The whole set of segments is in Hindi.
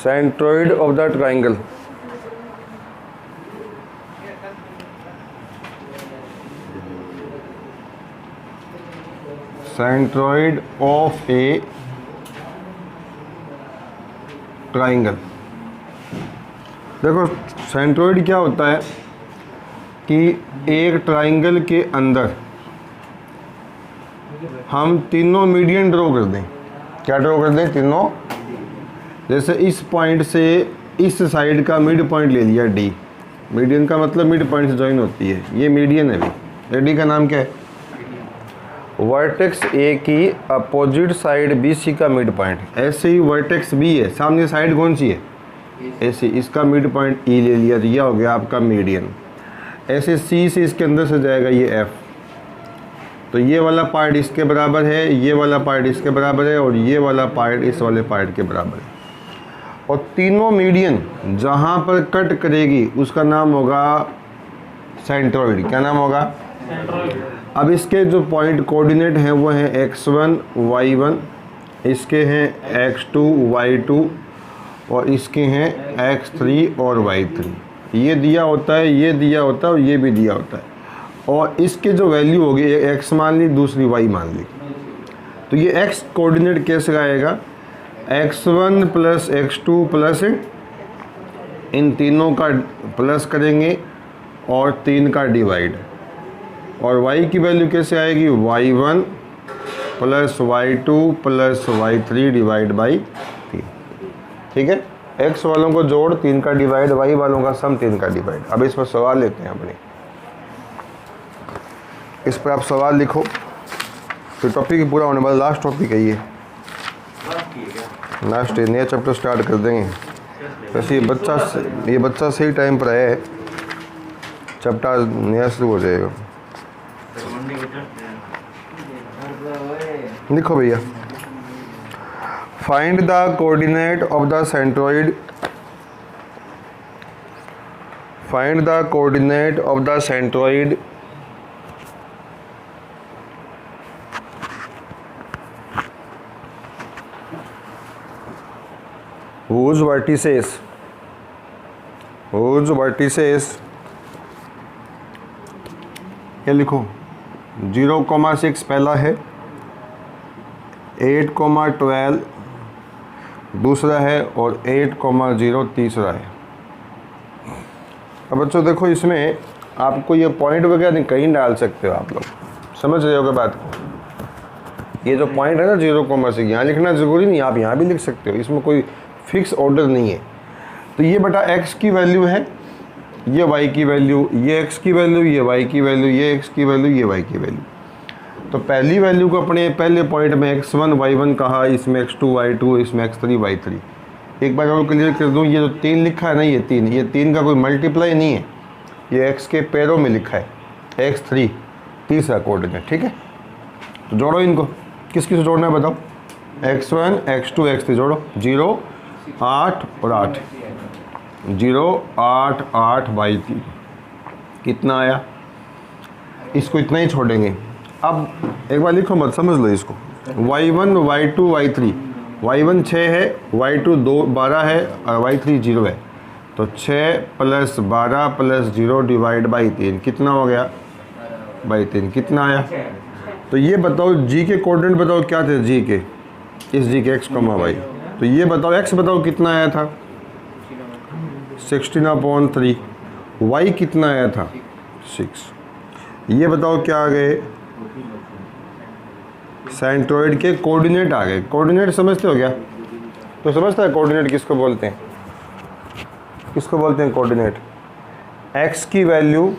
Centroid of the triangle. Centroid of A triangle. देखो सेंट्रोइड क्या होता है कि एक ट्राइंगल के अंदर हम तीनों मीडियन ड्रॉ कर दें। क्या ड्रॉ कर दें? तीनों। जैसे इस पॉइंट से इस साइड का मिड पॉइंट ले लिया डी। मीडियन का मतलब मिड पॉइंट से ज्वाइन होती है, ये मीडियन है भी। डी का नाम क्या है? वर्टेक्स ए की अपोजिट साइड बी सी का मिड पॉइंट। ऐसे ही वर्टेक्स बी है, सामने साइड कौन सी है? ऐसे इसका मिड पॉइंट ई ले लिया, तो यह हो गया आपका मीडियन। ऐसे सी से इसके अंदर से जाएगा ये एफ, तो ये वाला पार्ट इसके बराबर है, ये वाला पार्ट इसके बराबर है, और ये वाला पार्ट इस वाले पार्ट के बराबर है। और तीनों मीडियन जहाँ पर कट करेगी उसका नाम होगा सेंट्रोइड। क्या नाम होगा? अब इसके जो पॉइंट कोऑर्डिनेट हैं वो हैं x1 y1, इसके हैं x2 y2, और इसके हैं x3 और y3। ये दिया होता है, ये दिया होता है, और ये भी दिया होता है। और इसके जो वैल्यू होगी, एक x मान ली, दूसरी y मान ली, तो ये x कोऑर्डिनेट कैसे आएगा? x1 प्लस x2 प्लस इन तीनों का प्लस करेंगे और 3 का डिवाइड, और y की वैल्यू कैसे आएगी? y1 plus y2 plus y3 divide by 3। ठीक है, x वालों को जोड़, 3 का डिवाइड, y वालों का सम, 3 का डिवाइड। अब इस पर सवाल लेते हैं अपने। इस पर आप सवाल लिखो, फिर टॉपिक पूरा होने वाला। लास्ट टॉपिक है ये, लास्ट नया चैप्टर स्टार्ट कर देंगे। वैसे ये बच्चा सही टाइम पर है, चैप्टर नया शुरू हो जाएगा। लिखो भैया, find the coordinate of the centroid. Find the coordinate of the centroid whose vertices ये लिखो 0,6 पहला है, 8,12 दूसरा है, और 8,0 तीसरा है। अब बच्चों देखो, इसमें आपको ये पॉइंट वगैरह नहीं कहीं डाल सकते हो, आप लोग समझ रहे होगे बात को। ये जो पॉइंट है ना 0,6, यहाँ लिखना ज़रूरी नहीं, आप यहाँ भी लिख सकते हो, इसमें कोई फिक्स ऑर्डर नहीं है। तो ये बटा x की वैल्यू है, ये y की वैल्यू, ये x की वैल्यू, ये y की वैल्यू, ये x की वैल्यू, ये y की वैल्यू। तो पहली वैल्यू को अपने पहले पॉइंट में x1 y1 कहा, इसमें x2 y2, इसमें x3 y3। एक बार और क्लियर कर दूँ, ये जो 3 लिखा है ना, ये 3 का कोई मल्टीप्लाई नहीं है, ये x के पैरों में लिखा है, x3 तीसरा कोऑर्डिनेट। ठीक है, तो जोड़ो इनको, किस किस जोड़ना है बताओ? x1 x2 x3 जोड़ो, 0 8 और 8, 0 8 8 बाई 3 कितना आया? इसको इतना ही छोड़ेंगे। अब एक बार लिखो मत, समझ लो इसको। y1 y2 y3, y1 6 है, y2 12 है, और y3 0 है। तो 6 प्लस 12 प्लस 0 डिवाइड बाई 3 कितना हो गया? बाई 3 कितना आया? तो ये बताओ जी के कोऑर्डिनेट बताओ क्या थे? जी के, इस जी के x, y। तो ये बताओ x बताओ कितना आया था? 16/3। y कितना आया था? 6। ये बताओ क्या आ गए? सेंट्रोइड के कोऑर्डिनेट आ गए। कोऑर्डिनेट समझते हो क्या? तो समझता है कोऑर्डिनेट किसको बोलते हैं? किसको बोलते हैं कोऑर्डिनेट? x की वैल्यू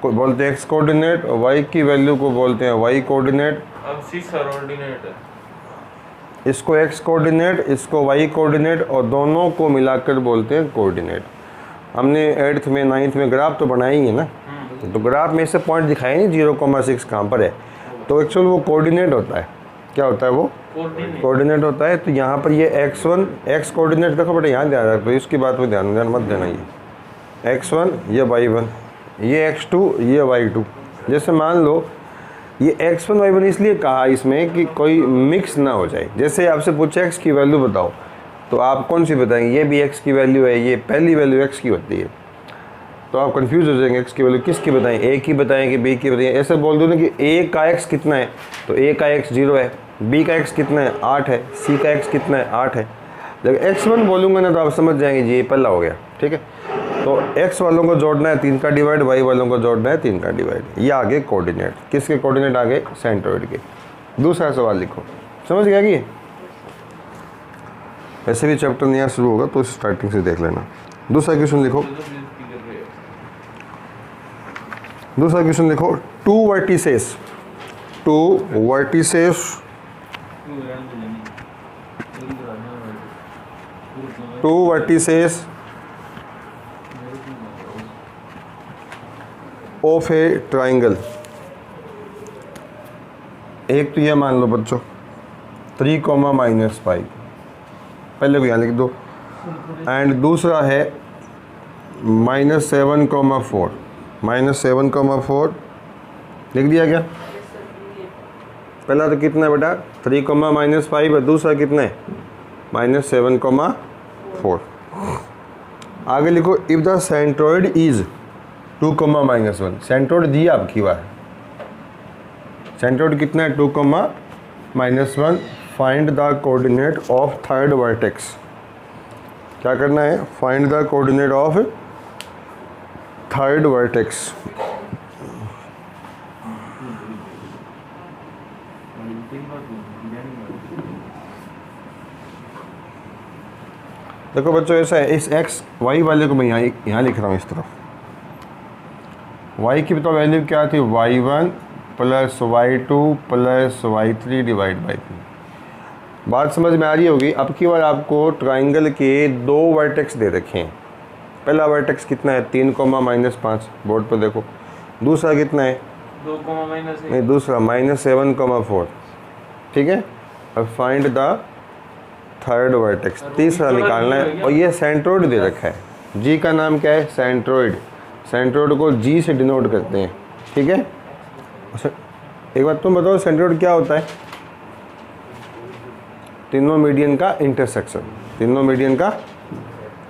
को बोलते हैं x कोऑर्डिनेट, और y की वैल्यू को बोलते हैं y कोऑर्डिनेट। अब 6 कोऑर्डिनेट है, इसको x कोऑर्डिनेट, इसको y कोऑर्डिनेट, और दोनों को मिलाकर बोलते हैं कोऑर्डिनेट। हमने 8th में 9th में ग्राफ तो बनाए ही है ना, तो ग्राफ में से पॉइंट दिखाए नहीं 0,6 कहाँ पर है, तो एक्चुअल वो कोऑर्डिनेट होता है। क्या होता है वो? कोऑर्डिनेट होता है। तो यहाँ पर ये x1 x कोऑर्डिनेट देखो बेटा, यहाँ ध्यान रखो, इसकी बात में ध्यान मत देना। ये x1 ये y1, ये x2 ये y2। जैसे मान लो ये x1 y1 इसलिए कहा इसमें कि कोई मिक्स ना हो जाए। जैसे आपसे पूछे x की वैल्यू बताओ, तो आप कौन सी बताएंगे, ये भी x की वैल्यू है, ये पहली वैल्यू x की होती है, तो आप कंफ्यूज हो जाएंगे x की वैल्यू किसकी बताएं, a की बताएं कि b की बताएं। ऐसे बोल दो ना कि a का x कितना है, तो a का x 0 है, b का x कितना है 8 है, c का x कितना है 8 है। जब x1 बोलूँगा ना तो आप समझ जाएंगे जी ये पहला हो गया, ठीक है। तो x वालों को जोड़ना है 3 का डिवाइड, y वालों को जोड़ना है 3 का डिवाइड। ये आगे कोऑर्डिनेट, किसके कोऑर्डिनेट आगे, सेंट्रोइड के। दूसरा सवाल लिखो, समझ गया कि ऐसे भी चैप्टर नया शुरू होगा तो स्टार्टिंग से देख लेना। दूसरा क्वेश्चन लिखो, दूसरा क्वेश्चन लिखो, two vertices of A triangle. एक तो ये मान लो बच्चों 3, -5, पहले को यहाँ लिख दो, एंड दूसरा है -7,4, -7,4 लिख दिया क्या। पहला तो कितना है बेटा 3, -5 है, दूसरा कितना है -7,4। आगे लिखो, if the centroid is 2, -1, centroid दिया आपकी बार, सेंट्रोइड कितना है 2, -1, find the coordinate of third vertex. क्या करना है, find the coordinate of third vertex. देखो बच्चों ऐसा है, इस x y वाले को मैं यहाँ लिख रहा हूँ इस तरफ। y की तो वैल्यू क्या थी, y1 + y2 + y3 divide by 3। बात समझ में आ रही होगी। अब की बार आपको ट्राइंगल के 2 वर्टेक्स दे रखे हैं। पहला वर्टेक्स कितना है 3, -5, बोर्ड पर देखो। दूसरा कितना है 2, -1 नहीं, दूसरा -7,4, ठीक है। अब फाइंड द थर्ड वर्टेक्स, तीसरा निकालना है। और ये सेंट्रोइड दे रखा है, जी का नाम क्या है सेंट्रोइड, सेंट्रोइड को जी से डिनोट करते हैं, ठीक है। एक बात तुम बताओ, सेंट्रोइड क्या होता है, तीनों मीडियन का इंटरसेक्शन, तीनों मीडियन का।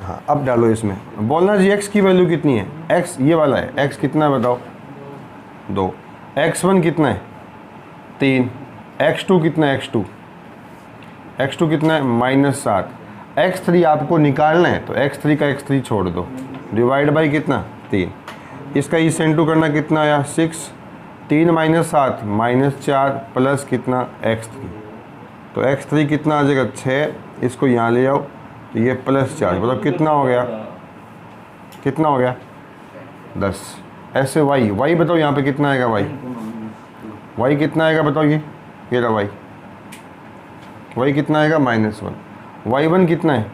हाँ अब डालो इसमें, बोलना जी x की वैल्यू कितनी है, x ये वाला है, x कितना है बताओ 2, x1 कितना है 3, x2 कितना है x2 कितना है -7, x3 आपको निकालना है तो x3 का x3 छोड़ दो, डिवाइड बाई कितना 3, इसका इस इंटू करना कितना आया 6, 3 -7 -4 प्लस कितना x3, तो x3 कितना आ जाएगा 6, इसको यहाँ ले आओ तो ये +4, मतलब कितना हो गया, कितना हो गया 10। ऐसे y बताओ यहाँ पे कितना आएगा, y कितना आएगा बताओ, ये रहा y कितना आएगा -1, y1 कितना है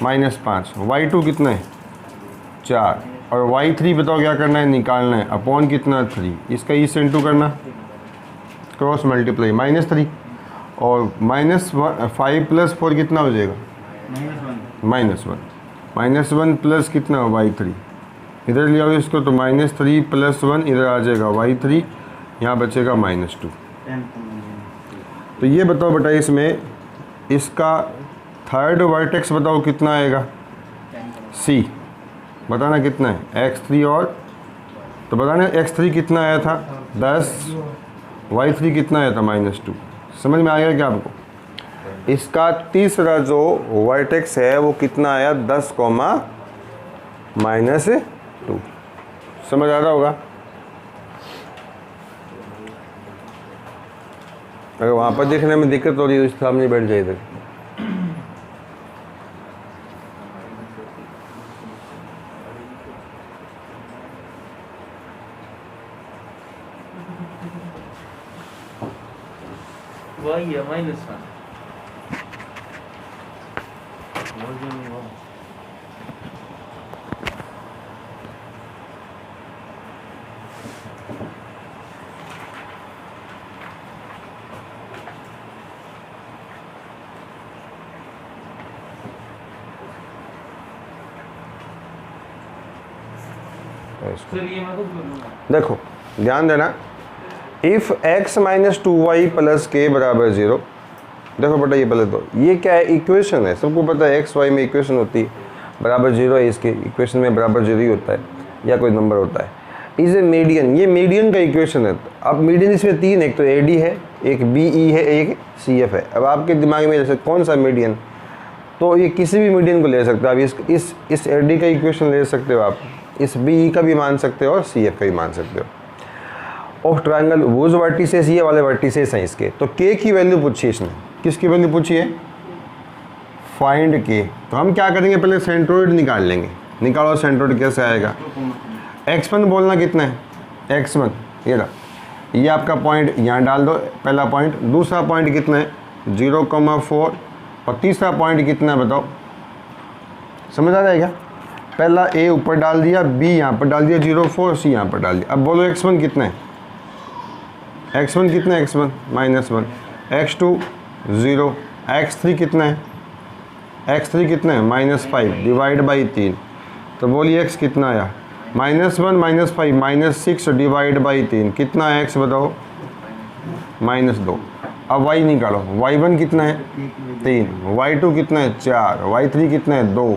-5, y2 कितना है 4, और y3 बताओ क्या करना है, निकालना है, अपॉन कितना 3, इसका इस इंटू करना, क्रॉस मल्टीप्लाई -3, और -5 + 4 कितना हो जाएगा -1 प्लस कितना y3, इधर ले आओ इसको तो -3 + 1 इधर आ जाएगा y3, यहाँ बचेगा -2। तो ये बताओ बेटा, इसमें इसका थर्ड वर्टेक्स बताओ कितना आएगा, C बताना कितना है x3, और तो बताना x3 कितना आया था 10, y3 कितना आया था -2। समझ में आ गया क्या आपको। इसका तीसरा जो वर्टेक्स है वो कितना आया 10, -2। समझ आ रहा होगा। अगर वहाँ पर देखने में दिक्कत हो रही है तो सामने बैठ जाए इधर। वही है -1। देखो ध्यान देना, इफ x - 2y + k = 0, देखो बेटा ये पहले तो ये क्या है, इक्वेशन है, सबको पता है एक्स वाई में इक्वेशन होती है, बराबर जीरो है, इसके इक्वेशन में बराबर जीरो ही होता है या कोई नंबर होता है। इज ए मीडियन, ये मीडियन का इक्वेशन है। अब मीडियन इसमें तीन, एक तो ए डी है, एक बी ई है, एक सी एफ है। अब आपके दिमाग में जैसे कौन सा मीडियन, तो ये किसी भी मीडियन को ले सकते हो आप। इस ए डी का इक्वेशन ले सकते हो आप, इस बी ई का भी मान सकते हो और सी एफ का भी मान सकते हो। ऑफ ट्रायंगल वोज वर्टिसेस, ये वाले वर्टिसेस हैं इसके। तो के की वैल्यू पूछी इसने, किसकी वैल्यू पूछी है, फाइंड के। तो हम क्या करेंगे, पहले सेंट्रोइड निकाल लेंगे। निकालो सेंट्रोइड, कैसे आएगा, x1 बोलना कितना है, x1 ये रहा, ये आपका पॉइंट यहाँ डाल दो, पहला पॉइंट। दूसरा पॉइंट कितना है 0,4 और तीसरा पॉइंट कितना है बताओ, समझ आ जाएगा। पहला a ऊपर डाल दिया, b यहाँ पर डाल दिया 0,4, c यहाँ पर डाल दिया। अब बोलो x1 कितना है, x1 कितना है, x1 -1, x2 0, x3 कितना है, x3 कितना है -5 डिवाइड बाई 3। तो बोलिए x कितना आया, -1 -5 -6 डिवाइड बाई 3 कितना है x बताओ, -2। अब y निकालो, y1 कितना है 3, y2 कितना है 4, y3 कितना है 2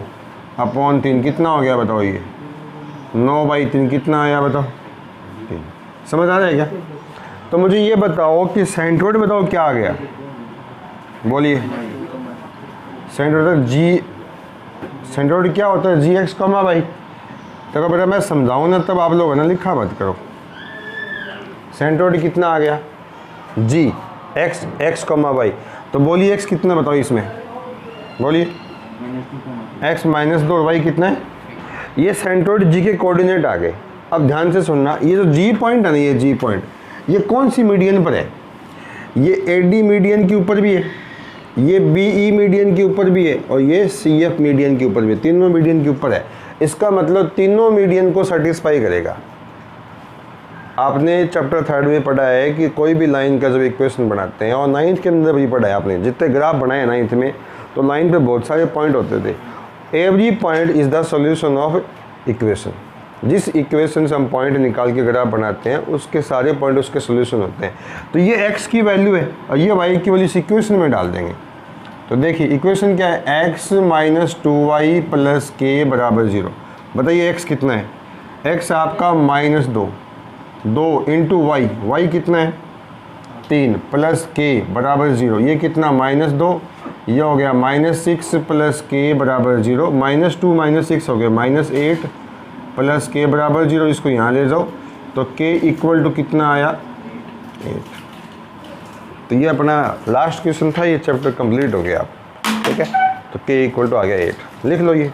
अपॉन 3 कितना हो गया बताओ, ये 9/3 कितना आया बताओ 3। समझ आ रहा है क्या। तो मुझे ये बताओ कि सेंट्रोइड बताओ क्या आ गया, बोलिए। सेंट्रोइड जी, सेंट्रोइड क्या होता है, जी एक्स कॉमा वाई। देखो बेटा मैं समझाऊँ ना तब आप लोग है ना लिखा मत करो। सेंट्रोइड कितना आ गया, जी एक्स कॉमा वाई। तो बोलिए एक्स कितना बताओ इसमें, बोलिए एक्स -2, वाई कितना है। ये सेंट्रोइड जी के कोऑर्डिनेट आ गए। अब ध्यान से सुनना, ये जो जी पॉइंट है ना, ये जी पॉइंट ये कौन सी मीडियन पर है, ये ए डी मीडियन के ऊपर भी है, ये बी ई मीडियन के ऊपर भी है और ये सी एफ मीडियन के ऊपर भी है, तीनों मीडियन के ऊपर है। इसका मतलब तीनों मीडियन को सेटिस्फाई करेगा। आपने चैप्टर 3 में पढ़ा है कि कोई भी लाइन का जब इक्वेशन बनाते हैं, और 9th के अंदर भी पढ़ा है आपने, जितने ग्राफ बनाए 9th में, तो लाइन पे बहुत सारे पॉइंट होते थे। Every point is the solution of equation. जिस इक्वेशन से हम पॉइंट निकाल के ग्राफ बनाते हैं उसके सारे पॉइंट उसके सोल्यूशन होते हैं। तो ये x की वैल्यू है और ये y की वैल्यू इस इक्वेशन में डाल देंगे। तो देखिए इक्वेशन क्या है, x - 2y + k = 0। बताइए x कितना है, x आपका -2 इंटू y कितना है 3 + k = 0। ये कितना -2, ये हो गया -6 + k = 0, -2 -6 हो गया -8 + k = 0। इसको यहाँ ले जाओ तो k = कितना आया 8। तो ये अपना लास्ट क्वेश्चन था, ये चैप्टर कंप्लीट हो गया। ठीक है, तो k = आ गया 8। लिख लो ये।